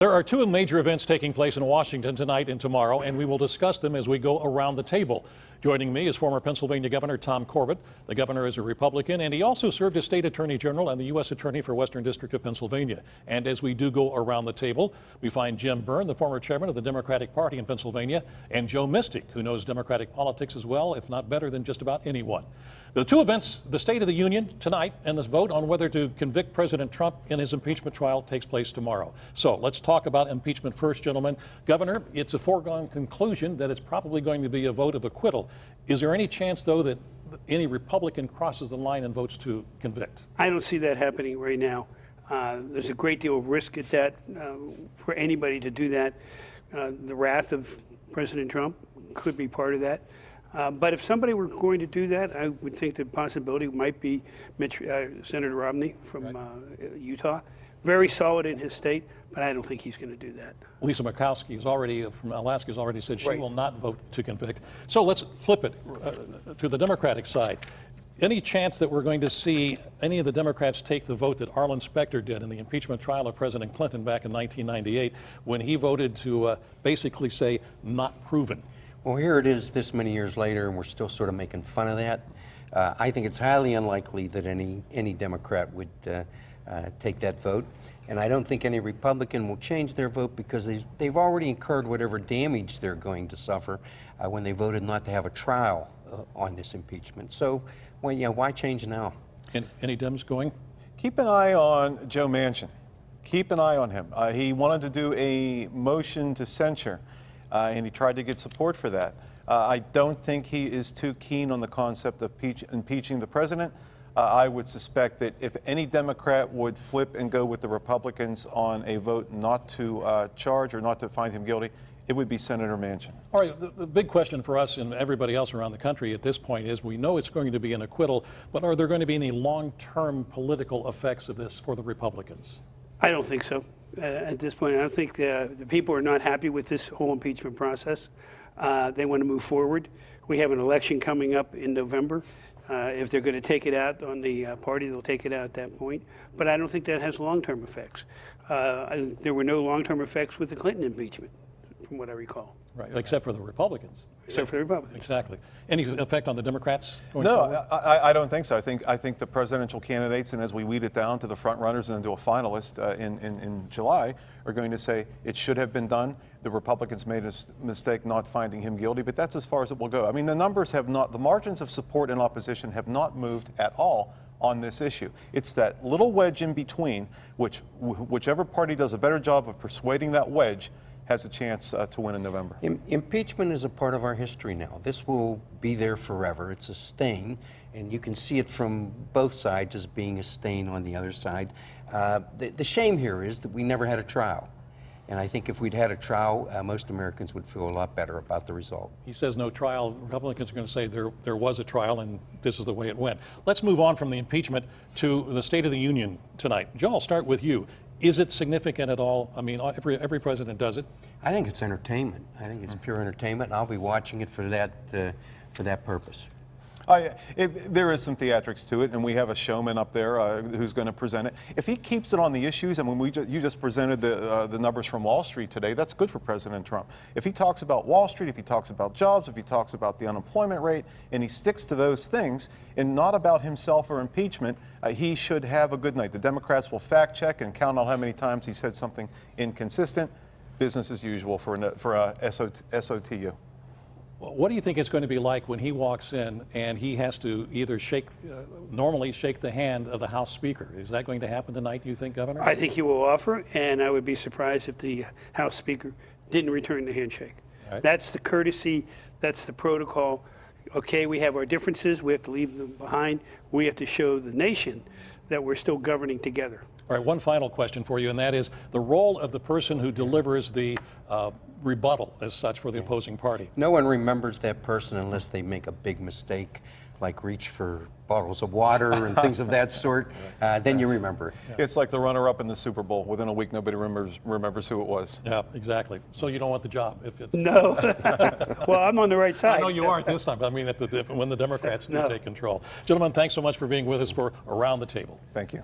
There are two major events taking place in Washington tonight and tomorrow, and we will discuss them as we go around the table. Joining me is former Pennsylvania Governor Tom Corbett. The governor is a Republican, and he also served as state attorney general and the U.S. attorney for Western District of Pennsylvania. And as we do go around the table, we find Jim Byrne, the former chairman of the Democratic Party in Pennsylvania, and Joe Mystic, who knows Democratic politics as well, if not better than just about anyone. The two events, the State of the Union tonight and the vote on whether to convict President Trump in his impeachment trial takes place tomorrow. So let's talk about impeachment first, gentlemen. Governor, it's a foregone conclusion that it's probably going to be a vote of acquittal. Is there any chance, though, that any Republican crosses the line and votes to convict? I don't see that happening right now. There's a great deal of risk at that for anybody to do that. The wrath of President Trump could be part of that. But if somebody were going to do that, I would think the possibility might be Senator Romney from Utah. Very solid in his state, but I don't think he's going to do that. Lisa Murkowski from Alaska has already said she will not vote to convict. So let's flip it to the Democratic side. Any chance that we're going to see any of the Democrats take the vote that Arlen Specter did in the impeachment trial of President Clinton back in 1998 when he voted to basically say not proven? Well, here it is this many years later, and we're still sort of making fun of that. I think it's highly unlikely that any Democrat would take that vote. And I don't think any Republican will change their vote because they've already incurred whatever damage they're going to suffer when they voted not to have a trial on this impeachment. So, well, yeah, why change now? Any Dems going? Keep an eye on Joe Manchin. Keep an eye on him. He wanted to do a motion to censure, and he tried to get support for that. I don't think he is too keen on the concept of impeaching the president. I would suspect that if any Democrat would flip and go with the Republicans on a vote not to charge or not to find him guilty, it would be Senator Manchin. All right, the big question for us and everybody else around the country at this point is we know it's going to be an acquittal, but are there going to be any long-term political effects of this for the Republicans? I don't think so. At this point, I don't think the people are not happy with this whole impeachment process. They want to move forward. We have an election coming up in November. If they're going to take it out on the party, they'll take it out at that point. But I don't think that has long-term effects. There were no long-term effects with the Clinton impeachment, from what I recall. Right, except for the Republicans. Except for the Republicans. Exactly. Any effect on the Democrats going No, forward? I don't think so. I think the presidential candidates, and as we weed it down to the front runners and to a finalist in July, are going to say it should have been done. The Republicans made a mistake not finding him guilty, but that's as far as it will go. I mean, the margins of support and opposition have not moved at all on this issue. It's that little wedge in between, whichever party does a better job of persuading that wedge has a chance to win in November. Impeachment is a part of our history now. This will be there forever. It's a stain, and you can see it from both sides as being a stain on the other side. The shame here is that we never had a trial. And I think if we'd had a trial, most Americans would feel a lot better about the result. He says no trial. Republicans are going to say there was a trial and this is the way it went. Let's move on from the impeachment to the State of the Union tonight. Joe, I'll start with you. Is it significant at all? I mean, every president does it. I think it's entertainment. I think it's pure entertainment, and I'll be watching it for that purpose. There is some theatrics to it, and we have a showman up there who's going to present it. If he keeps it on the issues, I mean, you just presented the numbers from Wall Street today. That's good for President Trump. If he talks about Wall Street, if he talks about jobs, if he talks about the unemployment rate, and he sticks to those things and not about himself or impeachment, he should have a good night. The Democrats will fact check and count on how many times he said something inconsistent. Business as usual for a SOTU. What do you think it's going to be like when he walks in and he has to either normally shake the hand of the House Speaker? Is that going to happen tonight, you think, Governor? I think he will offer, and I would be surprised if the House Speaker didn't return the handshake. Right. That's the courtesy, that's the protocol. Okay, we have our differences, we have to leave them behind. We have to show the nation that we're still governing together. All right, one final question for you, and that is the role of the person who delivers the rebuttal as such for the opposing party. No one remembers that person unless they make a big mistake, like reach for bottles of water and things of that sort. Then you remember it. Yeah. It's like the runner-up in the Super Bowl. Within a week, nobody remembers who it was. Yeah, exactly. So you don't want the job if it... No. Well, I'm on the right side. I know you aren't this time, but I mean when the Democrats do take control. Gentlemen, thanks so much for being with us for Around the Table. Thank you.